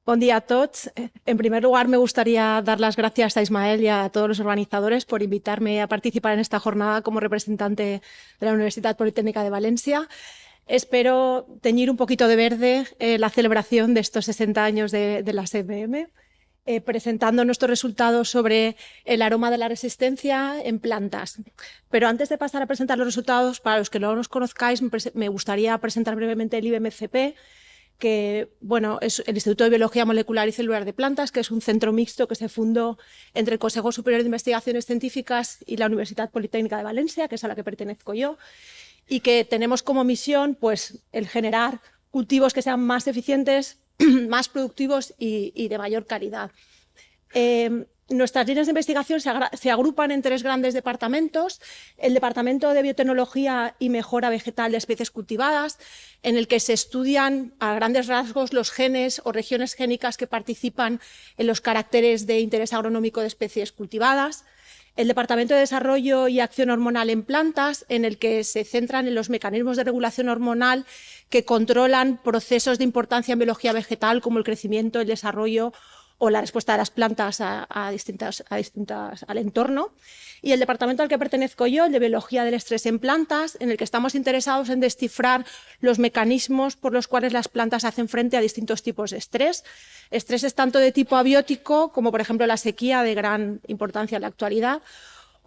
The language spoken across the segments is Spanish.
Buen día a todos. En primer lugar, me gustaría dar las gracias a Ismael y a todos los organizadores por invitarme a participar en esta jornada como representante de la Universidad Politécnica de Valencia. Espero teñir un poquito de verde la celebración de estos 60 años de la SBM, presentando nuestros resultados sobre el aroma de la resistencia en plantas. Pero antes de pasar a presentar los resultados, para los que no nos conozcáis, me gustaría presentar brevemente el IBMCP, que bueno, es el Instituto de Biología Molecular y Celular de Plantas, que es un centro mixto que se fundó entre el Consejo Superior de Investigaciones Científicas y la Universidad Politécnica de Valencia, que es a la que pertenezco yo, y que tenemos como misión pues, el generar cultivos que sean más eficientes, más productivos y de mayor calidad. Nuestras líneas de investigación se agrupan en tres grandes departamentos. El Departamento de Biotecnología y Mejora Vegetal de Especies Cultivadas, en el que se estudian a grandes rasgos los genes o regiones génicas que participan en los caracteres de interés agronómico de especies cultivadas. El Departamento de Desarrollo y Acción Hormonal en Plantas, en el que se centran en los mecanismos de regulación hormonal que controlan procesos de importancia en biología vegetal, como el crecimiento, el desarrollo o la respuesta de las plantas al entorno. Y el departamento al que pertenezco yo, el de Biología del Estrés en Plantas, en el que estamos interesados en descifrar los mecanismos por los cuales las plantas hacen frente a distintos tipos de estrés. Estreses tanto de tipo abiótico, como por ejemplo la sequía, de gran importancia en la actualidad,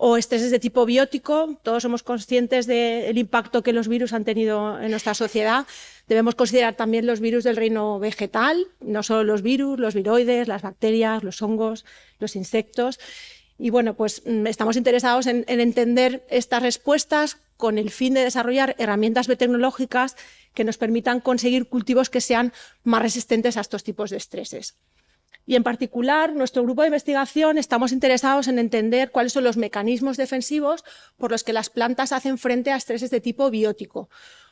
o estreses de tipo biótico. Todos somos conscientes del impacto que los virus han tenido en nuestra sociedad. Debemos considerar también los virus del reino vegetal, no solo los virus, los viroides, las bacterias, los hongos, los insectos. Y bueno, pues estamos interesados en entender estas respuestas con el fin de desarrollar herramientas biotecnológicas que nos permitan conseguir cultivos que sean más resistentes a estos tipos de estreses. Y en particular, nuestro grupo de investigación estamos interesados en entender cuáles son los mecanismos defensivos por los que las plantas hacen frente a estreses de tipo biótico.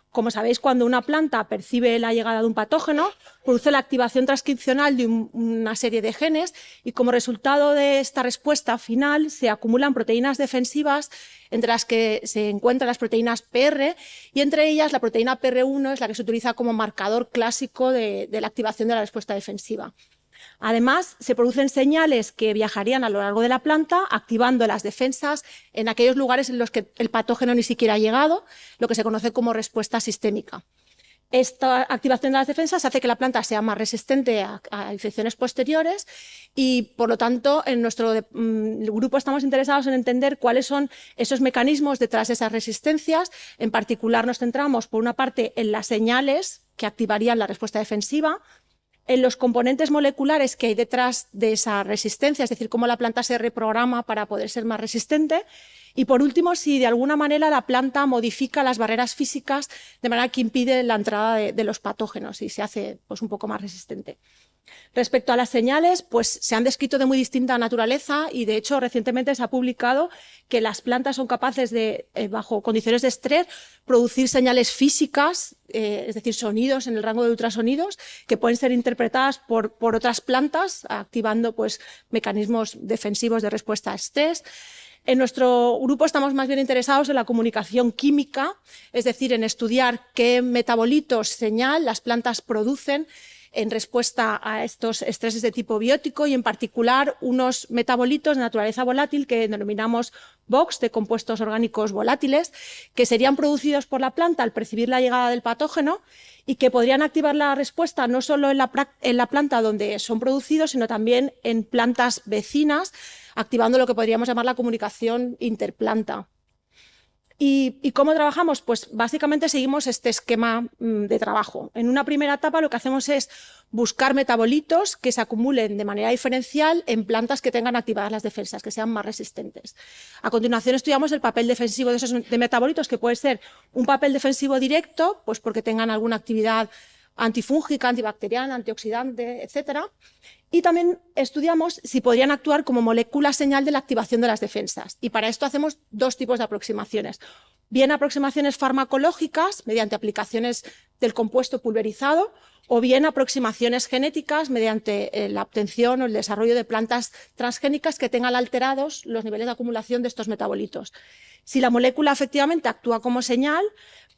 Como sabéis, cuando una planta percibe la llegada de un patógeno, produce la activación transcripcional de una serie de genes y como resultado de esta respuesta final se acumulan proteínas defensivas, entre las que se encuentran las proteínas PR, y entre ellas la proteína PR1 es la que se utiliza como marcador clásico de la activación de la respuesta defensiva. Además, se producen señales que viajarían a lo largo de la planta, activando las defensas en aquellos lugares en los que el patógeno ni siquiera ha llegado, lo que se conoce como respuesta sistémica. Esta activación de las defensas hace que la planta sea más resistente a infecciones posteriores y, por lo tanto, en nuestro grupo estamos interesados en entender cuáles son esos mecanismos detrás de esas resistencias. En particular, nos centramos, por una parte, en las señales que activarían la respuesta defensiva, en los componentes moleculares que hay detrás de esa resistencia, es decir, cómo la planta se reprograma para poder ser más resistente. Y por último, si de alguna manera la planta modifica las barreras físicas de manera que impide la entrada de los patógenos y se hace pues, un poco más resistente. Respecto a las señales, pues se han descrito de muy distinta naturaleza y de hecho recientemente se ha publicado que las plantas son capaces de, bajo condiciones de estrés, producir señales físicas, es decir, sonidos en el rango de ultrasonidos que pueden ser interpretadas por otras plantas, activando pues, mecanismos defensivos de respuesta a estrés. En nuestro grupo estamos más bien interesados en la comunicación química, es decir, en estudiar qué metabolitos señal las plantas producen en respuesta a estos estreses de tipo biótico y, en particular, unos metabolitos de naturaleza volátil que denominamos VOX, de compuestos orgánicos volátiles, que serían producidos por la planta al percibir la llegada del patógeno y que podrían activar la respuesta no solo en la planta donde son producidos, sino también en plantas vecinas, activando lo que podríamos llamar la comunicación interplanta. ¿Y cómo trabajamos? Pues básicamente seguimos este esquema de trabajo. En una primera etapa lo que hacemos es buscar metabolitos que se acumulen de manera diferencial en plantas que tengan activadas las defensas, que sean más resistentes. A continuación estudiamos el papel defensivo de esos metabolitos, que puede ser un papel defensivo directo, pues porque tengan alguna actividad antifúngica, antibacteriana, antioxidante, etcétera. Y también estudiamos si podrían actuar como molécula señal de la activación de las defensas. Y para esto hacemos dos tipos de aproximaciones. Bien aproximaciones farmacológicas, mediante aplicaciones del compuesto pulverizado, o bien aproximaciones genéticas mediante la obtención o el desarrollo de plantas transgénicas que tengan alterados los niveles de acumulación de estos metabolitos. Si la molécula efectivamente actúa como señal,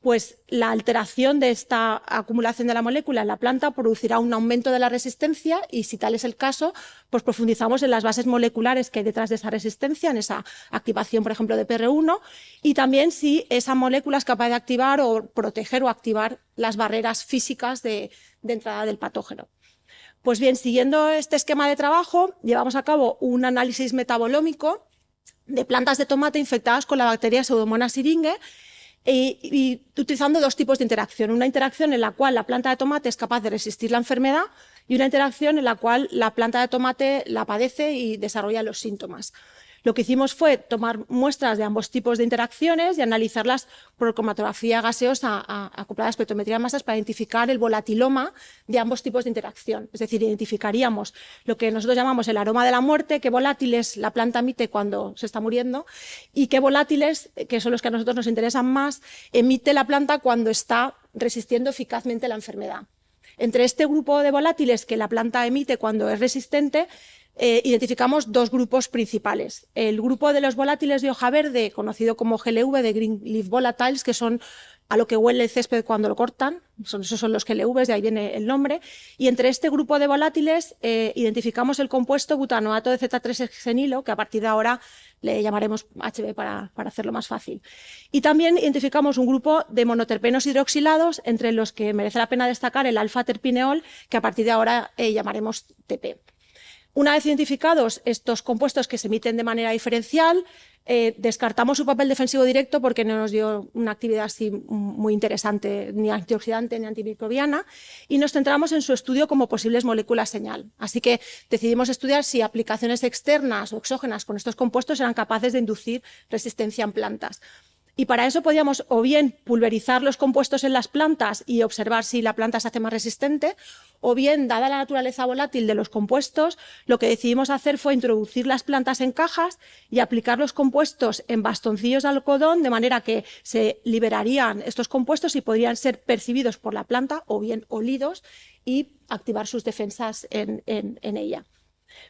pues la alteración de esta acumulación de la molécula en la planta producirá un aumento de la resistencia y, si tal es el caso, pues profundizamos en las bases moleculares que hay detrás de esa resistencia, en esa activación, por ejemplo, de PR1, y también si esa molécula es capaz de activar o proteger o activar las barreras físicas de entrada del patógeno. Pues bien, siguiendo este esquema de trabajo, llevamos a cabo un análisis metabolómico de plantas de tomate infectadas con la bacteria Pseudomonas syringae, y utilizando dos tipos de interacción. Una interacción en la cual la planta de tomate es capaz de resistir la enfermedad y una interacción en la cual la planta de tomate la padece y desarrolla los síntomas. Lo que hicimos fue tomar muestras de ambos tipos de interacciones y analizarlas por cromatografía gaseosa acoplada a espectrometría de masas para identificar el volatiloma de ambos tipos de interacción. Es decir, identificaríamos lo que nosotros llamamos el aroma de la muerte, qué volátiles la planta emite cuando se está muriendo y qué volátiles, que son los que a nosotros nos interesan más, emite la planta cuando está resistiendo eficazmente la enfermedad. Entre este grupo de volátiles que la planta emite cuando es resistente, identificamos dos grupos principales. El grupo de los volátiles de hoja verde, conocido como GLV, de Green Leaf Volatiles, que son a lo que huele el césped cuando lo cortan, esos son los GLVs, de ahí viene el nombre, y entre este grupo de volátiles identificamos el compuesto butanoato de Z3-hexenilo, que a partir de ahora le llamaremos HB para hacerlo más fácil. Y también identificamos un grupo de monoterpenos hidroxilados, entre los que merece la pena destacar el alfa-terpineol, que a partir de ahora llamaremos TP. Una vez identificados estos compuestos que se emiten de manera diferencial, descartamos su papel defensivo directo porque no nos dio una actividad así muy interesante, ni antioxidante ni antimicrobiana, y nos centramos en su estudio como posibles moléculas señal. Así que decidimos estudiar si aplicaciones externas o exógenas con estos compuestos eran capaces de inducir resistencia en plantas. Y para eso podíamos o bien pulverizar los compuestos en las plantas y observar si la planta se hace más resistente, o bien, dada la naturaleza volátil de los compuestos, lo que decidimos hacer fue introducir las plantas en cajas y aplicar los compuestos en bastoncillos de algodón, de manera que se liberarían estos compuestos y podrían ser percibidos por la planta o bien olidos y activar sus defensas en ella.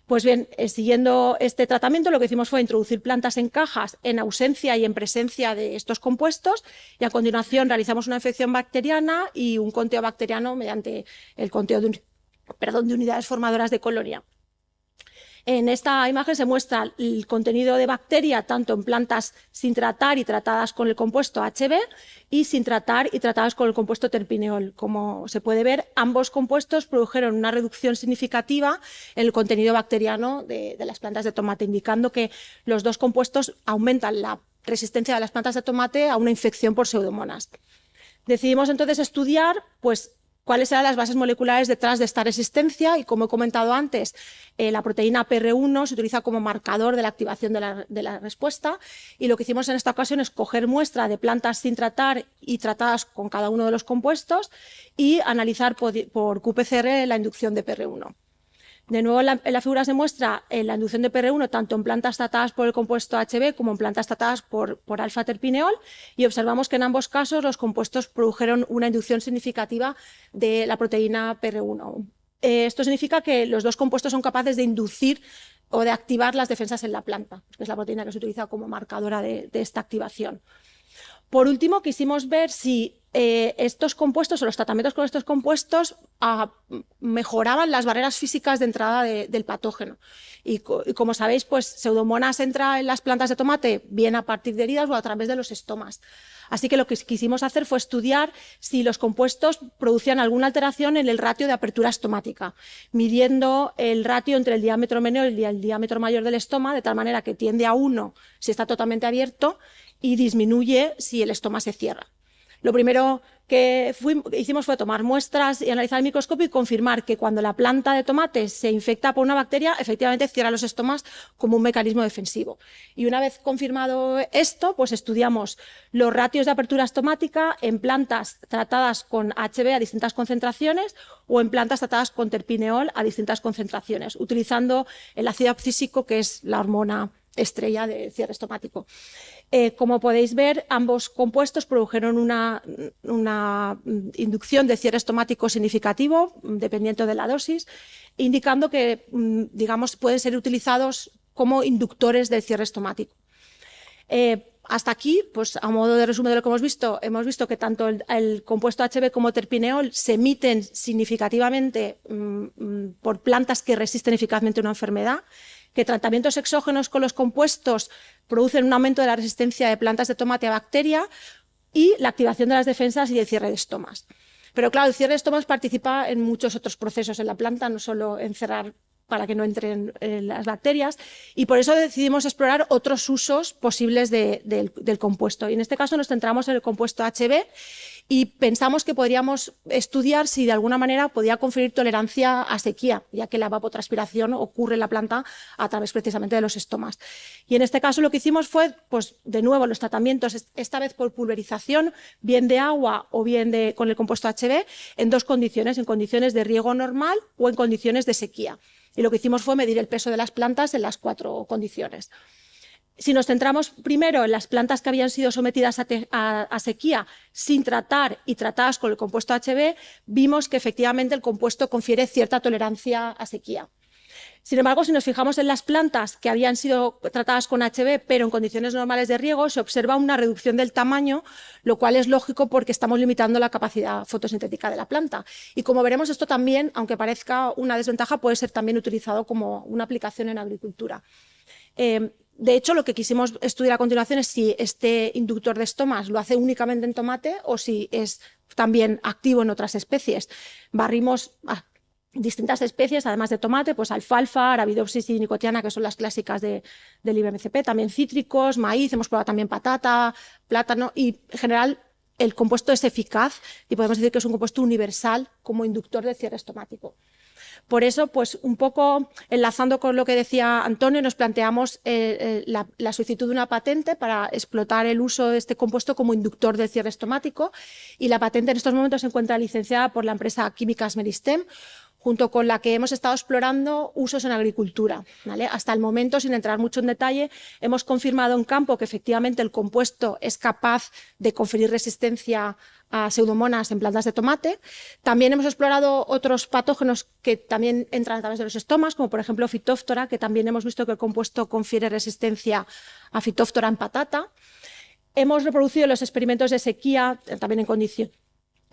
Pues bien, siguiendo este tratamiento, lo que hicimos fue introducir plantas en cajas en ausencia y en presencia de estos compuestos, y a continuación realizamos una infección bacteriana y un conteo bacteriano mediante el conteo de unidades formadoras de colonia. En esta imagen se muestra el contenido de bacteria tanto en plantas sin tratar y tratadas con el compuesto HB y sin tratar y tratadas con el compuesto terpineol. Como se puede ver, ambos compuestos produjeron una reducción significativa en el contenido bacteriano de las plantas de tomate, indicando que los dos compuestos aumentan la resistencia de las plantas de tomate a una infección por pseudomonas. Decidimos entonces estudiar, pues, cuáles eran las bases moleculares detrás de esta resistencia y, como he comentado antes, la proteína PR1 se utiliza como marcador de la activación de la respuesta, y lo que hicimos en esta ocasión es coger muestra de plantas sin tratar y tratadas con cada uno de los compuestos y analizar por qPCR la inducción de PR1. De nuevo, en la figura se muestra la inducción de PR1 tanto en plantas tratadas por el compuesto HB como en plantas tratadas por alfa-terpineol, y observamos que en ambos casos los compuestos produjeron una inducción significativa de la proteína PR1. Esto significa que los dos compuestos son capaces de inducir o de activar las defensas en la planta, que es la proteína que se utiliza como marcadora de esta activación. Por último, quisimos ver si estos compuestos o los tratamientos con estos compuestos mejoraban las barreras físicas de entrada del patógeno. Y como sabéis, pues Pseudomonas entra en las plantas de tomate bien a partir de heridas o a través de los estomas. Así que lo que quisimos hacer fue estudiar si los compuestos producían alguna alteración en el ratio de apertura estomática, midiendo el ratio entre el diámetro menor y el diámetro mayor del estoma, de tal manera que tiende a 1 si está totalmente abierto y disminuye si el estoma se cierra. Lo primero que hicimos fue tomar muestras y analizar el microscopio y confirmar que cuando la planta de tomate se infecta por una bacteria, efectivamente cierra los estomas como un mecanismo defensivo. Y una vez confirmado esto, pues estudiamos los ratios de apertura estomática en plantas tratadas con HB a distintas concentraciones o en plantas tratadas con terpineol a distintas concentraciones, utilizando el ácido abscísico, que es la hormona estrella de cierre estomático. Como podéis ver, ambos compuestos produjeron una inducción de cierre estomático significativo, dependiente de la dosis, indicando que, digamos, pueden ser utilizados como inductores del cierre estomático. hasta aquí, pues a modo de resumen de lo que hemos visto que tanto el compuesto HB como terpineol se emiten significativamente por plantas que resisten eficazmente una enfermedad, que tratamientos exógenos con los compuestos producen un aumento de la resistencia de plantas de tomate a bacteria y la activación de las defensas y el cierre de estomas. Pero claro, el cierre de estomas participa en muchos otros procesos en la planta, no solo en cerrar para que no entren las bacterias, y por eso decidimos explorar otros usos posibles del compuesto. Y en este caso nos centramos en el compuesto HB y pensamos que podríamos estudiar si de alguna manera podía conferir tolerancia a sequía, ya que la evapotranspiración ocurre en la planta a través precisamente de los estomas. Y en este caso lo que hicimos fue, pues de nuevo, los tratamientos, esta vez por pulverización, bien de agua o bien con el compuesto HB, en dos condiciones, en condiciones de riego normal o en condiciones de sequía. Y lo que hicimos fue medir el peso de las plantas en las 4 condiciones. Si nos centramos primero en las plantas que habían sido sometidas a sequía sin tratar y tratadas con el compuesto HB, vimos que efectivamente el compuesto confiere cierta tolerancia a sequía. Sin embargo, si nos fijamos en las plantas que habían sido tratadas con HB, pero en condiciones normales de riego, se observa una reducción del tamaño, lo cual es lógico porque estamos limitando la capacidad fotosintética de la planta. Y como veremos, esto también, aunque parezca una desventaja, puede ser también utilizado como una aplicación en agricultura. De hecho, lo que quisimos estudiar a continuación es si este inductor de estomas lo hace únicamente en tomate o si es también activo en otras especies. Barrimos distintas especies, además de tomate, pues alfalfa, Arabidopsis y nicotiana, que son las clásicas del IBMCP, también cítricos, maíz, hemos probado también patata, plátano y en general el compuesto es eficaz y podemos decir que es un compuesto universal como inductor de cierre estomático. Por eso, pues un poco enlazando con lo que decía Antonio, nos planteamos la solicitud de una patente para explotar el uso de este compuesto como inductor del cierre estomático, y la patente en estos momentos se encuentra licenciada por la empresa Químicas Meristem, junto con la que hemos estado explorando usos en agricultura, ¿vale? Hasta el momento, sin entrar mucho en detalle, hemos confirmado en campo que efectivamente el compuesto es capaz de conferir resistencia a pseudomonas en plantas de tomate. También hemos explorado otros patógenos que también entran a través de los estomas, como por ejemplo Phytophthora, que también hemos visto que el compuesto confiere resistencia a Phytophthora en patata. Hemos reproducido los experimentos de sequía, también en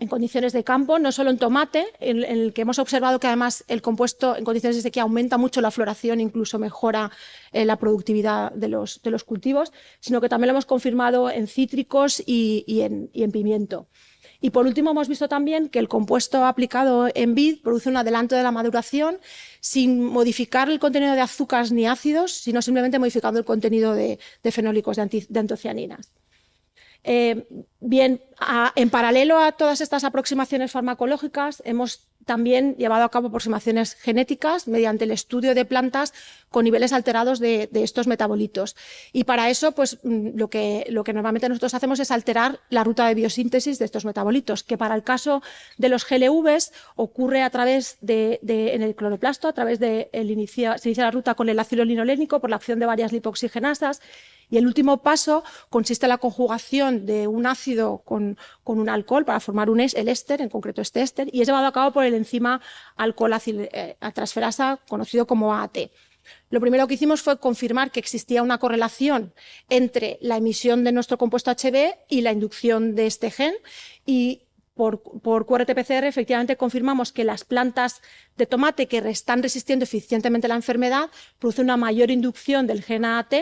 condiciones de campo, no solo en tomate, en el que hemos observado que además el compuesto en condiciones de sequía aumenta mucho la floración, incluso mejora la productividad de los cultivos, sino que también lo hemos confirmado en cítricos y en pimiento. Y por último hemos visto también que el compuesto aplicado en vid produce un adelanto de la maduración sin modificar el contenido de azúcares ni ácidos, sino simplemente modificando el contenido de fenólicos, de antocianinas. Bien, en paralelo a todas estas aproximaciones farmacológicas, hemos también llevado a cabo aproximaciones genéticas mediante el estudio de plantas con niveles alterados de estos metabolitos. Y para eso, pues, lo que normalmente nosotros hacemos es alterar la ruta de biosíntesis de estos metabolitos, que para el caso de los GLVs ocurre a través en el cloroplasto, a través de se inicia la ruta con el ácido linolénico por la acción de varias lipoxigenasas. Y el último paso consiste en la conjugación de un ácido con un alcohol para formar el éster, en concreto este éster, y es llevado a cabo por el enzima alcohol transferasa, conocido como AAT. Lo primero que hicimos fue confirmar que existía una correlación entre la emisión de nuestro compuesto HB y la inducción de este gen, y por QRT-PCR efectivamente confirmamos que las plantas de tomate que están resistiendo eficientemente la enfermedad producen una mayor inducción del gen AAT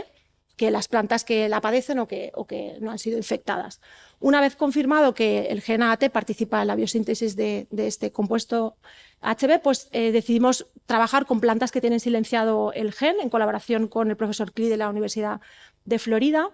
que las plantas que la padecen o que no han sido infectadas. Una vez confirmado que el gen AAT participa en la biosíntesis de este compuesto HB, pues decidimos trabajar con plantas que tienen silenciado el gen en colaboración con el profesor Klee de la Universidad de Florida,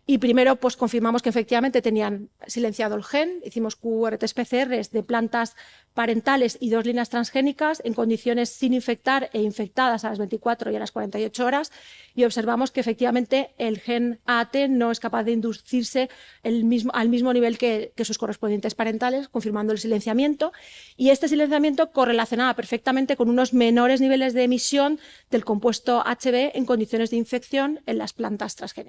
y primero pues confirmamos que efectivamente tenían silenciado el gen, hicimos QRT-PCRs de plantas parentales y 2 líneas transgénicas en condiciones sin infectar e infectadas a las 24 y a las 48 horas, y observamos que efectivamente el gen AAT no es capaz de inducirse al mismo nivel que sus correspondientes parentales, confirmando el silenciamiento, y este silenciamiento correlacionaba perfectamente con unos menores niveles de emisión del compuesto HB en condiciones de infección en las plantas transgénicas.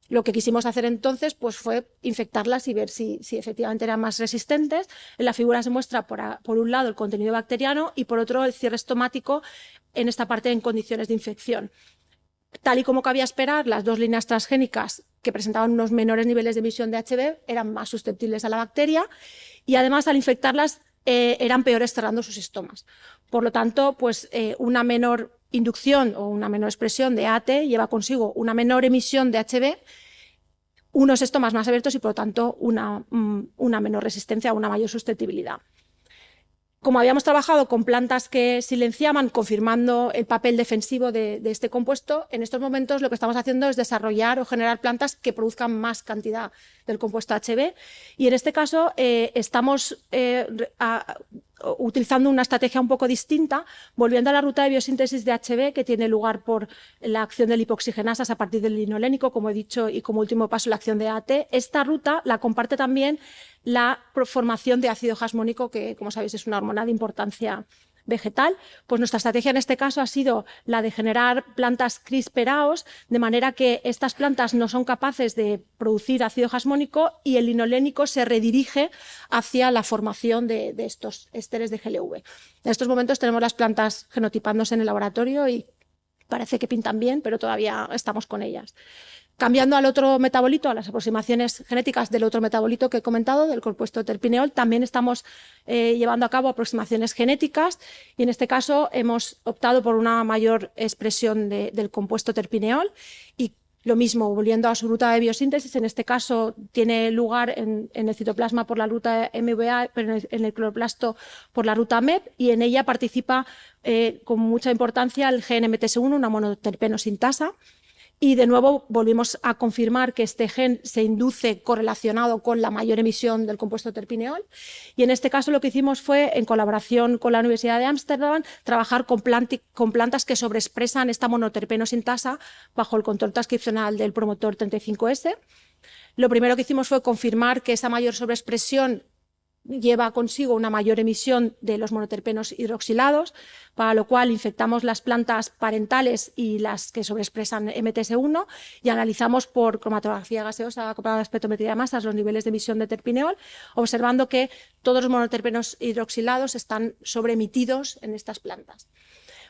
Lo que quisimos hacer entonces pues, fue infectarlas y ver si efectivamente eran más resistentes. En la figura se muestra por un lado el contenido bacteriano y por otro el cierre estomático en esta parte en condiciones de infección. Tal y como cabía esperar, las dos líneas transgénicas que presentaban unos menores niveles de emisión de HB eran más susceptibles a la bacteria y además al infectarlas eran peores cerrando sus estomas. Por lo tanto, pues, una menor inducción o una menor expresión de AT lleva consigo una menor emisión de HB, unos estomas más abiertos y por lo tanto una menor resistencia, una mayor susceptibilidad. Como habíamos trabajado con plantas que silenciaban, confirmando el papel defensivo de este compuesto, en estos momentos lo que estamos haciendo es desarrollar o generar plantas que produzcan más cantidad del compuesto HB y en este caso estamos utilizando una estrategia un poco distinta, volviendo a la ruta de biosíntesis de HB que tiene lugar por la acción de lipoxigenasas a partir del linolénico, como he dicho, y como último paso la acción de AT. Esta ruta la comparte también la formación de ácido jasmónico, que como sabéis es una hormona de importancia vegetal. Pues nuestra estrategia en este caso ha sido la de generar plantas CRISPR-AOS, de manera que estas plantas no son capaces de producir ácido jasmónico y el linolénico se redirige hacia la formación de estos ésteres de GLV. En estos momentos tenemos las plantas genotipándose en el laboratorio y parece que pintan bien, pero todavía estamos con ellas. Cambiando al otro metabolito, a las aproximaciones genéticas del otro metabolito que he comentado, del compuesto terpineol, también estamos llevando a cabo aproximaciones genéticas y en este caso hemos optado por una mayor expresión del compuesto terpineol y lo mismo, volviendo a su ruta de biosíntesis, en este caso tiene lugar en el citoplasma por la ruta MVA, pero en el cloroplasto por la ruta MEP y en ella participa con mucha importancia el gen MTS1, una monoterpeno sintasa. Y de nuevo volvimos a confirmar que este gen se induce correlacionado con la mayor emisión del compuesto terpineol. Y en este caso lo que hicimos fue, en colaboración con la Universidad de Ámsterdam, trabajar con plantas que sobreexpresan esta monoterpeno sintasa bajo el control transcripcional del promotor 35S. Lo primero que hicimos fue confirmar que esa mayor sobreexpresión lleva consigo una mayor emisión de los monoterpenos hidroxilados, para lo cual infectamos las plantas parentales y las que sobreexpresan MTS1 y analizamos por cromatografía gaseosa acoplada a la espectrometría de masas los niveles de emisión de terpineol, observando que todos los monoterpenos hidroxilados están sobreemitidos en estas plantas.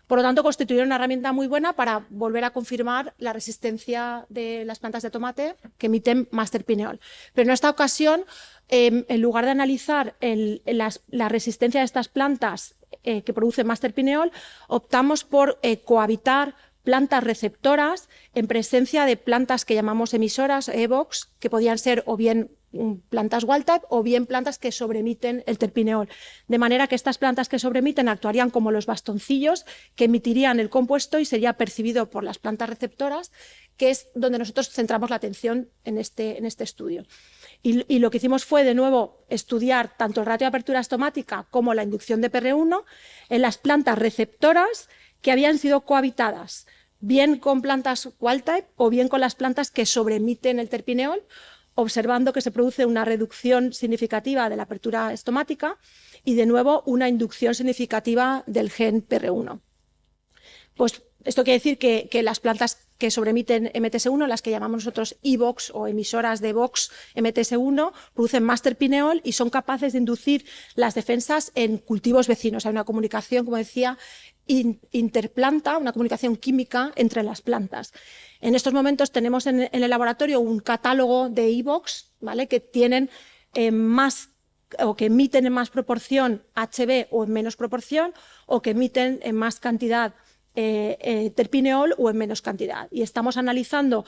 Por lo tanto, constituyeron una herramienta muy buena para volver a confirmar la resistencia de las plantas de tomate que emiten más terpineol. Pero en esta ocasión, en lugar de analizar la resistencia de estas plantas que producen más terpineol, optamos por cohabitar plantas receptoras en presencia de plantas que llamamos emisoras, EVOX, que podían ser o bien plantas wild-type o bien plantas que sobreemiten el terpineol. De manera que estas plantas que sobreemiten actuarían como los bastoncillos que emitirían el compuesto y sería percibido por las plantas receptoras, que es donde nosotros centramos la atención en este estudio. Y lo que hicimos fue, de nuevo, estudiar tanto el ratio de apertura estomática como la inducción de PR1 en las plantas receptoras que habían sido cohabitadas, bien con plantas wild-type o bien con las plantas que sobreemiten el terpineol, observando que se produce una reducción significativa de la apertura estomática y, de nuevo, una inducción significativa del gen PR1. Pues esto quiere decir que las plantas que sobreemiten MTS1, las que llamamos nosotros EVOX o emisoras de VOX MTS1, producen más terpineol y son capaces de inducir las defensas en cultivos vecinos. Hay una comunicación, como decía, interplanta, una comunicación química entre las plantas. En estos momentos tenemos en el laboratorio un catálogo de EVOX, ¿vale?, que tienen más o que emiten en más proporción HB o en menos proporción o que emiten en más cantidad terpineol o en menos cantidad. Y estamos analizando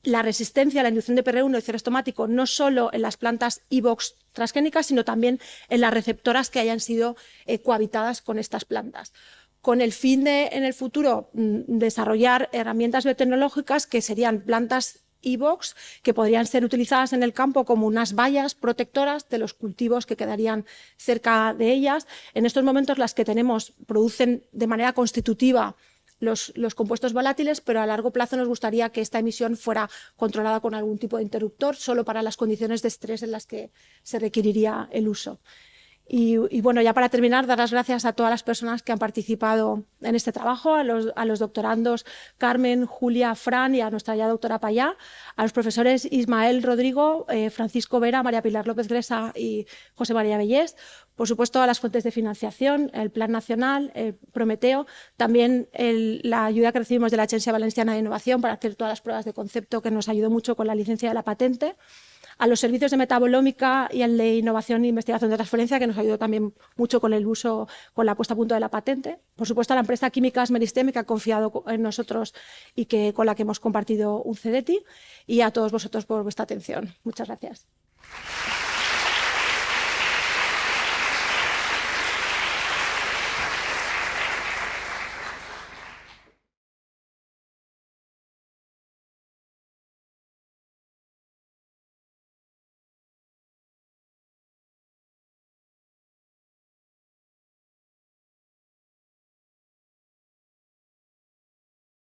la resistencia a la inducción de PR1 y el cierre estomático no solo en las plantas EVOX transgénicas, sino también en las receptoras que hayan sido cohabitadas con estas plantas, con el fin de, en el futuro, desarrollar herramientas biotecnológicas que serían plantas EVOX que podrían ser utilizadas en el campo como unas vallas protectoras de los cultivos que quedarían cerca de ellas. En estos momentos las que tenemos producen de manera constitutiva los compuestos volátiles, pero a largo plazo nos gustaría que esta emisión fuera controlada con algún tipo de interruptor, solo para las condiciones de estrés en las que se requeriría el uso. Y bueno, ya para terminar, dar las gracias a todas las personas que han participado en este trabajo, a los doctorandos Carmen, Julia, Fran y a nuestra ya doctora Payá, a los profesores Ismael Rodrigo, Francisco Vera, María Pilar López Glesa y José María Bellés, por supuesto a las fuentes de financiación, el Plan Nacional, el Prometeo, también la ayuda que recibimos de la Agencia Valenciana de Innovación para hacer todas las pruebas de concepto, que nos ayudó mucho con la licencia de la patente, a los servicios de metabolómica y al de innovación e investigación de transferencia, que nos ayudó también mucho con el uso, con la puesta a punto de la patente. Por supuesto, a la empresa Químicas Meristeme, que ha confiado en nosotros y con la que hemos compartido un CDTI. Y a todos vosotros por vuestra atención. Muchas gracias.